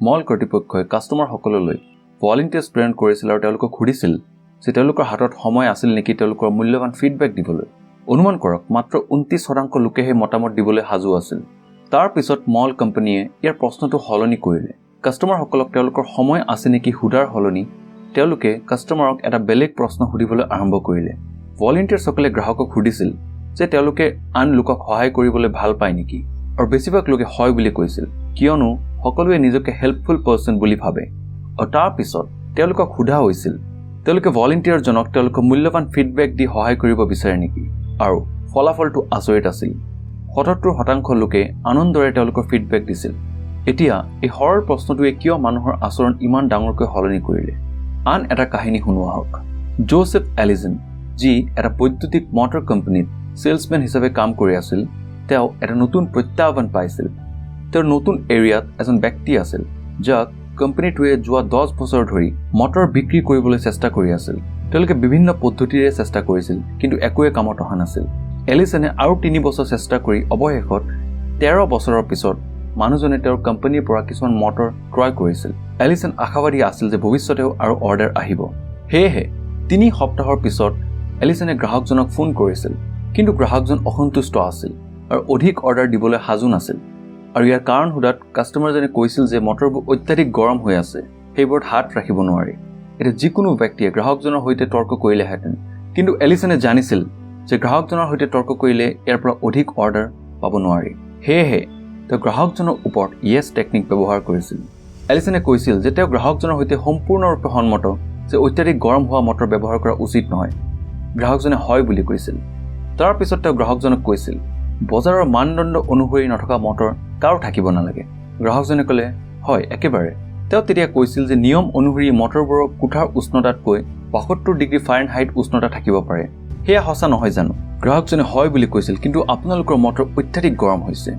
মল কৰ্তৃপক্ষই কাষ্টমাৰসকললৈ ভলান্টিয়াৰ্ছ প্ৰেৰণ কৰিছিল আৰু তেওঁলোকক সুধিছিল যে তেওঁলোকৰ হাতত সময় আছিল নেকি তেওঁলোকৰ মূল্যৱান ফিডবেক দিবলৈ। অনুমান কৰক মাত্ৰ 29% লোকেহে মতামত দিবলৈ সাজু আছিল। তাৰ পিছত মল কোম্পানীয়ে ইয়াৰ প্ৰশ্নটো সলনি কৰিলে। কাষ্টমাৰসকলক তেওঁলোকৰ সময় আছে নেকি সোধাৰ সলনি তেওঁলোকে কাষ্টমাৰক এটা বেলেগ প্ৰশ্ন সুধিবলৈ আৰম্ভ কৰিলে। ভলান্টিয়াৰ্ছসকলে গ্ৰাহকক সুধিছিল যে তেওঁলোকে আন লোকক সহায় কৰিবলৈ ভাল পায় নেকি, আৰু বেছিভাগ লোকে হয় বুলি কৈছিল কিয়নো সকলোৱে নিজকে হেল্পফুল পাৰ্চন বুলি ভাবে। আৰু তাৰ পিছত তেওঁলোকক সোধা হৈছিল তেওঁলোকে ভলান্টিয়াৰজনক তেওঁলোকৰ মূল্যৱান ফিডবেক দি সহায় কৰিব বিচাৰে নেকি, আৰু ফলাফলটো আচৰিত আছিল। 77% লোকে আনন্দৰে তেওঁলোকৰ ফিডবেক দিছিল। এতিয়া এই সৰল প্ৰশ্নটোৱে কিয় মানুহৰ আচৰণ ইমান ডাঙৰকৈ সলনি কৰিলে? আন এটা কাহিনী শুনোৱা হওক। জোচেফ এলিজন, যি এটা বৈদ্যুতিক মটৰ কোম্পানীত সেলছমেন হিচাপে কাম কৰি আছিল, তেওঁ এটা নতুন প্ৰত্যাহ্বান পাইছিল। তেওঁৰ নতুন এৰিয়াত এজন ব্যক্তি আছিল যাক কোম্পানীটোৱে যোৱা 10 বছৰ ধৰি মটৰ বিক্ৰী কৰিবলৈ চেষ্টা কৰি আছিল। তেওঁলোকে বিভিন্ন পদ্ধতিৰে চেষ্টা কৰিছিল কিন্তু একোৱে কামত অহা নাছিল। এলিছনে আৰু 3 বছৰ চেষ্টা কৰি অৱশেষত 13 বছৰৰ পিছত মানুহজনে তেওঁৰ কোম্পানীৰ পৰা কিছুমান মটৰ ক্ৰয় কৰিছিল। এলিছন আশাবাদী আছিল যে ভৱিষ্যতেও আৰু অৰ্ডাৰ আহিব। সেয়েহে 3 সপ্তাহৰ পিছত এলিছনে গ্ৰাহকজনক ফোন কৰিছিল, কিন্তু গ্ৰাহকজন অসন্তুষ্ট আছিল আৰু অধিক অৰ্ডাৰ দিবলৈ সাজু নাছিল। আৰু ইয়াৰ কাৰণ সোধাত কাষ্টমাৰজনে কৈছিল যে মটৰবোৰ অত্যাধিক গৰম হৈ আছে, সেইবোৰত হাত ৰাখিব নোৱাৰি। এতিয়া যিকোনো ব্যক্তিয়ে গ্ৰাহকজনৰ সৈতে তৰ্ক কৰিলেহেঁতেন, কিন্তু এলিছনে জানিছিল যে গ্ৰাহকজনৰ সৈতে তৰ্ক কৰিলে ইয়াৰ পৰা অধিক অৰ্ডাৰ পাব নোৱাৰি। সেয়েহে তেওঁ গ্ৰাহকজনৰ ওপৰত য়েছ টেকনিক ব্যৱহাৰ কৰিছিল। এলিছনে কৈছিল যে তেওঁ গ্ৰাহকজনৰ সৈতে সম্পূৰ্ণৰূপে সন্মত যে অত্যাধিক গৰম হোৱা মটৰ ব্যৱহাৰ কৰা উচিত নহয়। গ্ৰাহকজনে হয় বুলি কৈছিল। তাৰ পিছত তেওঁ গ্ৰাহকজনক কৈছিল বজাৰৰ মানদণ্ড অনুসৰি নথকা মটৰ কাৰো থাকিব নালাগে। গ্ৰাহকজনে ক'লে হয় একেবাৰে। তেওঁ তেতিয়া কৈছিল যে নিয়ম অনুসৰি মটৰবোৰৰ কোঠাৰ উষ্ণতাতকৈ 72 ডিগ্ৰী ফাৰেনহাইট উষ্ণতা থাকিব পাৰে। সেয়া সঁচা নহয় জানো? গ্ৰাহকজনে হয় বুলি কৈছিল, কিন্তু আপোনালোকৰ মটৰ অত্যাধিক গৰম হৈছে।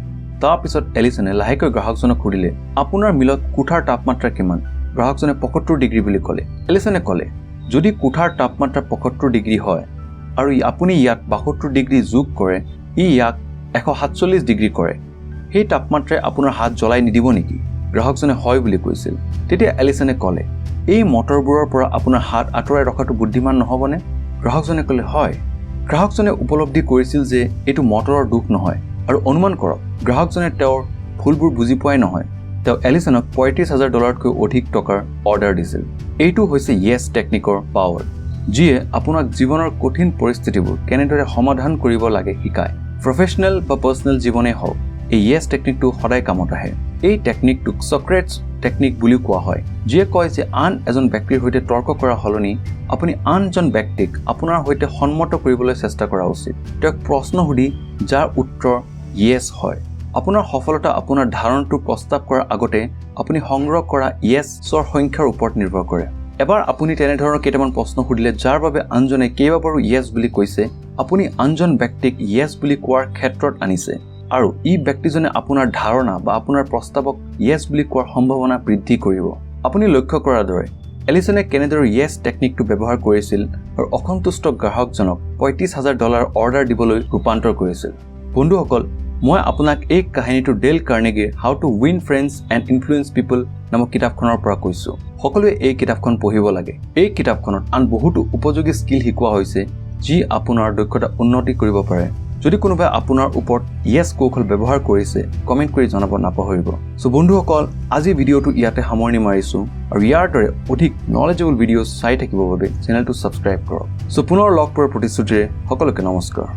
তাৰ পিছত এলিছনে লাহেকৈ গ্ৰাহকজনক সুধিলে আপোনাৰ মিলত কোঠাৰ তাপমাত্ৰা কিমান? গ্ৰাহকজনে 75 ডিগ্ৰী বুলি ক'লে। এলিছনে ক'লে যদি কোঠাৰ তাপমাত্ৰা 75 ডিগ্ৰী হয় আৰু আপুনি ইয়াত 72 ডিগ্ৰী যোগ কৰে, ইয়াক 147 ডিগ্ৰী কৰে, সেই তাপমাত্ৰাই আপোনাৰ হাত জ্বলাই নিদিব নেকি? গ্ৰাহকজনে হয় বুলি কৈছিল। তেতিয়া এলিছনে ক'লে এই মটৰবোৰৰ পৰা আপোনাৰ হাত আঁতৰাই ৰখাটো বুদ্ধিমান নহ'বনে? গ্ৰাহকজনে ক'লে হয়। গ্ৰাহকজনে উপলব্ধি কৰিছিল যে এইটো মটৰৰ দুখ নহয়, আৰু অনুমান কৰক গ্ৰাহকজনে তেওঁৰ ভুলবোৰ বুজি পোৱাই নহয়। তেওঁ এলিছনক $35,000তকৈ অধিক টকাৰ অৰ্ডাৰ দিছিল। এইটো হৈছে য়েছ টেকনিকৰ পাৱাৰ, যিয়ে আপোনাক জীৱনৰ কঠিন পৰিস্থিতিবোৰ কেনেদৰে সমাধান কৰিব লাগে শিকায়। প্ৰফেশ্যনেল বা পাৰ্চনেল জীৱনেই হওক, এই য়েছ টেকনিকটো সদায় কামত আহে। এই টেকনিকটোক চক্ৰেটছ টেকনিক বুলিও কোৱা হয়, যিয়ে কয় যে আন এজন ব্যক্তিৰ সৈতে তৰ্ক কৰাৰ সলনি আপুনি আনজন ব্যক্তিক আপোনাৰ সৈতে সন্মত কৰিবলৈ চেষ্টা কৰা উচিত। তেওঁক প্ৰশ্ন সুধি যাৰ উত্তৰ য়েছ হয়। আপোনাৰ সফলতা আপোনাৰ ধাৰণাটো প্ৰস্তাৱ কৰাৰ আগতে আপুনি সংগ্ৰহ কৰা য়েছৰ সংখ্যাৰ ওপৰত নিৰ্ভৰ কৰে। এবাৰ আপুনি তেনেধৰণৰ কেইটামান প্ৰশ্ন সুধিলে যাৰ বাবে আনজনে কেইবাবাৰো য়েছ বুলি কৈছে, আপুনি আনজন ব্যক্তিক য়েছ বুলি কোৱাৰ ক্ষেত্ৰত আনিছে, আৰু ই ব্যক্তিজনে আপোনাৰ ধাৰণা বা আপোনাৰ প্ৰস্তাৱক য়েছ বুলি কোৱাৰ সম্ভাৱনা বৃদ্ধি কৰিব। আপুনি লক্ষ্য কৰাৰ দৰে এলিছনে কেনেদৰে য়েছ টেকনিকটো ব্যৱহাৰ কৰিছিল আৰু অসন্তুষ্ট গ্ৰাহকজনক $35,000 অৰ্ডাৰ দিবলৈ ৰূপান্তৰ কৰিছিল। বন্ধুসকল, মই আপোনাক এই কাহিনীটো ডেল কাৰ্নেগীৰ how to win friends and influence people নামৰ কিতাপখনৰ পৰা কৈছোঁ। সকলোৱে এই কিতাপখন পঢ়িব লাগে। এই কিতাপখনত আন বহুতো উপযোগী স্কিল শিকোৱা হৈছে যি আপোনাৰ দক্ষতা উন্নতি কৰিব পাৰে। যদি কোনোবাই আপোনাৰ ওপৰত য়েছ কৌশল ব্যৱহাৰ কৰিছে, কমেণ্ট কৰি জনাব নাপাহৰিব। চ' বন্ধুসকল, আজি ভিডিঅ'টো ইয়াতে সামৰণি মাৰিছোঁ, আৰু ইয়াৰ দৰে অধিক নলেজেবল ভিডিঅ' চাই থাকিবৰ বাবে চেনেলটো ছাবস্ক্ৰাইব কৰক। চ' পুনৰ লগ পোৱাৰ প্ৰতিশ্ৰুতিৰে সকলোকে নমস্কাৰ।